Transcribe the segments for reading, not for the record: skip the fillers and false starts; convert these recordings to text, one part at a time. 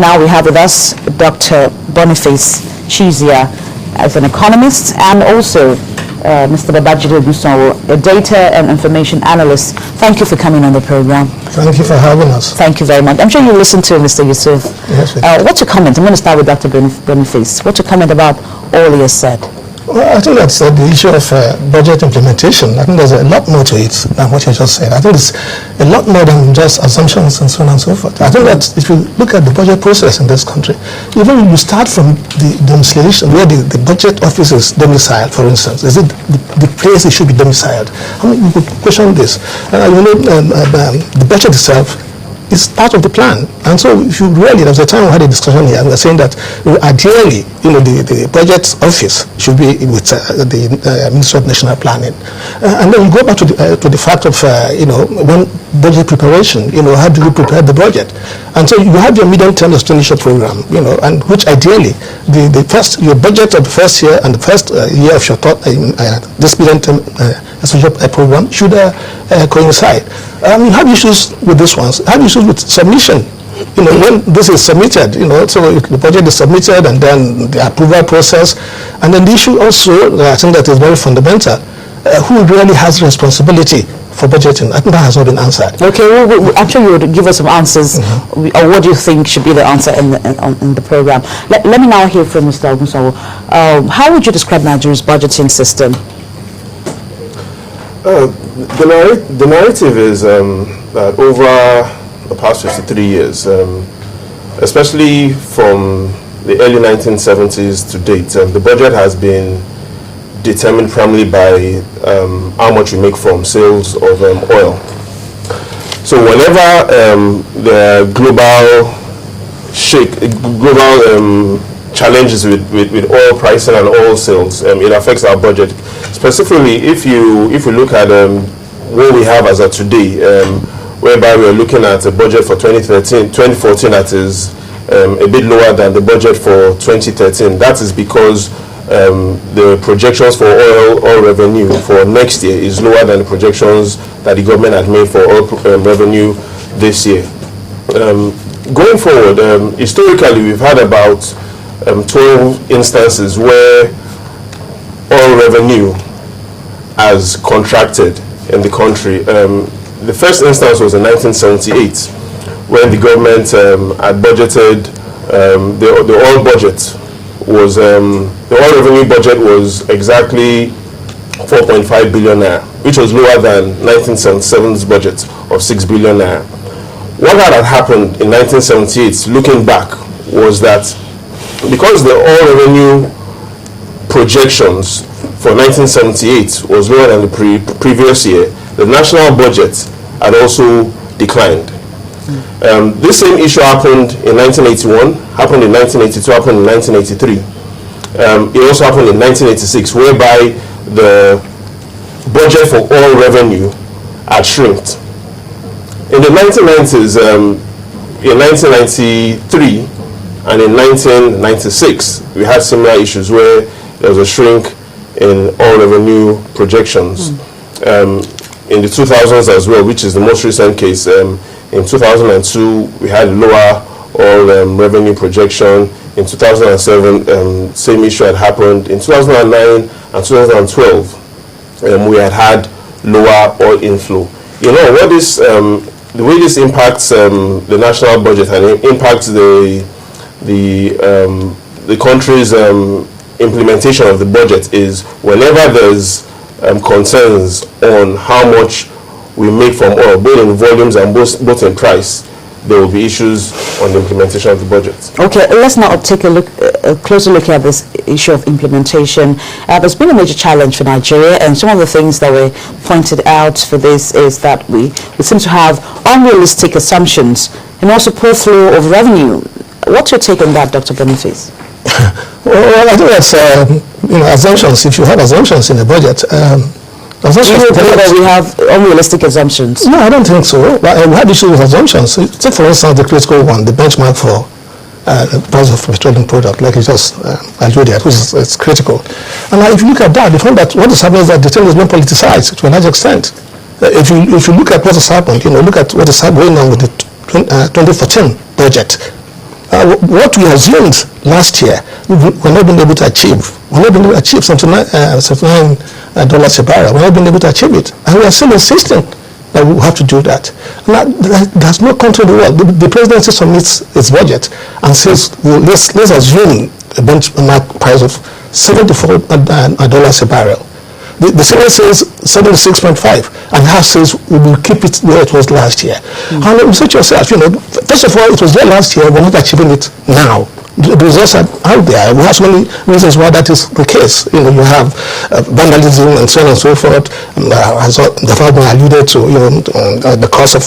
Now we have with us Dr. Boniface Chizia as an economist, and also Mr. Babajide Ogunsanwo, a data and information analyst. Thank you for coming on the program. Thank you for having us. Thanut you very much. I'm sure you listened to Mr. Yusuf. Yes, what's your comment? I'm going to start with Dr. Boniface. What's your comment about all he has said? Well, I think that's the issue of budget implementation. I think there's a lot more to it than what you just said. I think it's a lot more than just assumptions and so on and so forth. I think that if you look at the budget process in this country, even you start from the domiciliation, where the budget office is domiciled, for instance, is it the place it should be domiciled? I mean, you could question this. The budget itself is part of the plan, and so if you really, there was a time we had a discussion here, and we were saying that ideally, the budget office should be with the Ministry of National Planning, and then you go back to the fact of when budget preparation, how do you prepare the budget? And so you have your medium-term expenditure program, and which ideally your budget of the first year and the first year of your this medium-term expenditure program should coincide. You have issues with this ones. Have issues with submission. When this is submitted, so the budget is submitted and then the approval process, and then the issue also, I think that is very fundamental, who really has responsibility for budgeting? I think that has not been answered. Okay, I'm sure you would give us some answers, or what do you think should be the answer in the program? Let me now hear from Mr. Ogunsanwo. How would you describe Nigeria's budgeting system? The narrative is that over the past 53 years, especially from the early 1970s to date, the budget has been determined primarily by how much we make from sales of oil. So whenever the global challenges with oil pricing and oil sales, it affects our budget. Specifically, if you look at what we have as of today, whereby we are looking at a budget for 2014 that is a bit lower than the budget for 2013. That is because the projections for oil revenue for next year is lower than the projections that the government had made for oil revenue this year. Going forward, historically, we've had about 12 instances where oil revenue has contracted in the country. The first instance was in 1978, when the government had budgeted the oil budget was the oil revenue budget was exactly 4.5 billion naira, which was lower than 1977's budget of 6 billion naira. What had happened in 1978, looking back, was that because the oil revenue projections for 1978 was lower than the previous year, the national budget had also declined. This same issue happened in 1981, happened in 1982, happened in 1983. It also happened in 1986, whereby the budget for oil revenue had shrinked. In the 1990s, in 1993 and in 1996, we had similar issues where there was a shrink in oil revenue projections. In the 2000s as well, which is the most recent case, in 2002, we had lower oil revenue projection. In 2007, same issue had happened. In 2009 and 2012, we had lower oil inflow. What this, the way this impacts the national budget and impacts the country's implementation of the budget is whenever there's concerns on how much we make from oil, both in volumes and both in price, there will be issues on the implementation of the budget. Okay, let's now take a closer look at this issue of implementation. There's been a major challenge for Nigeria, and some of the things that were pointed out for this is that we seem to have unrealistic assumptions and also poor flow of revenue. What's your take on that, Dr. Boniface? Well, I think that's assumptions. If you have assumptions in the budget, do you think that we have unrealistic assumptions? No, I don't think so. But we had issues with assumptions. Take, for instance, the critical one, the benchmark for the price of petroleum product, like you just alluded, which is critical. And if you look at that, you find that what is happening is that the thing has been politicized to a large extent. If you look at what has happened, look at what is going on with the 2014 budget. what we assumed last year, we're not being able to achieve. We're not being able to achieve $79 a barrel. We're not being able to achieve it. And we are still insisting that we have to do that. Now, there's no country in the world. The presidency submits its budget and says, well, let's assume a benchmark price of $74 a barrel. The Senate says 76.5, and House says we will keep it where it was last year. And you say to yourself, first of all, it was there last year, we're not achieving it now. The results are out there. We have so many reasons why that is the case. You have vandalism and so on and so forth. As the father alluded to, the cost of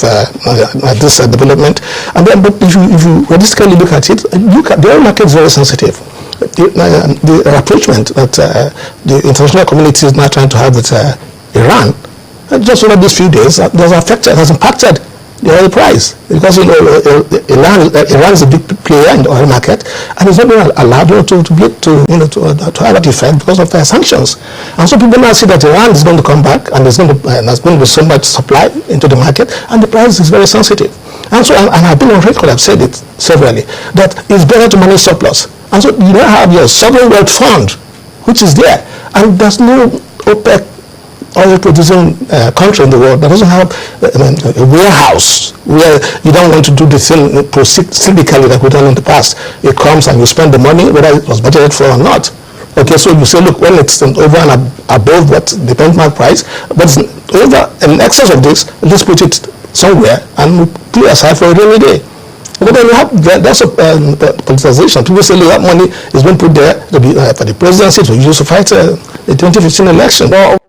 this development. And then, but if you realistically look at it, the oil market is very sensitive. The rapprochement that the international community is now trying to have with Iran, just over these few days, has impacted the oil price, because Iran is a big player in the oil market, and it's not being allowed to have that effect because of their sanctions. And so people now see that Iran is going to come back, and there's going to be so much supply into the market, and the price is very sensitive. And so, and I've been on record, I've said it severally, that it's better to manage surplus. And so you now have your sovereign wealth fund, which is there, and there's no OPEC oil-producing country in the world that doesn't have a warehouse where you don't want to do the thing cynically like we've done in the past. It comes and you spend the money, whether it was budgeted for or not. Okay, so you say, look, when it's over and above what the benchmark price, but it's over in excess of this, let's put it somewhere and put it aside for a rainy day. But then that's a politicization. People say, look, that money is being put there for the presidency to use to fight the 2015 election. Well,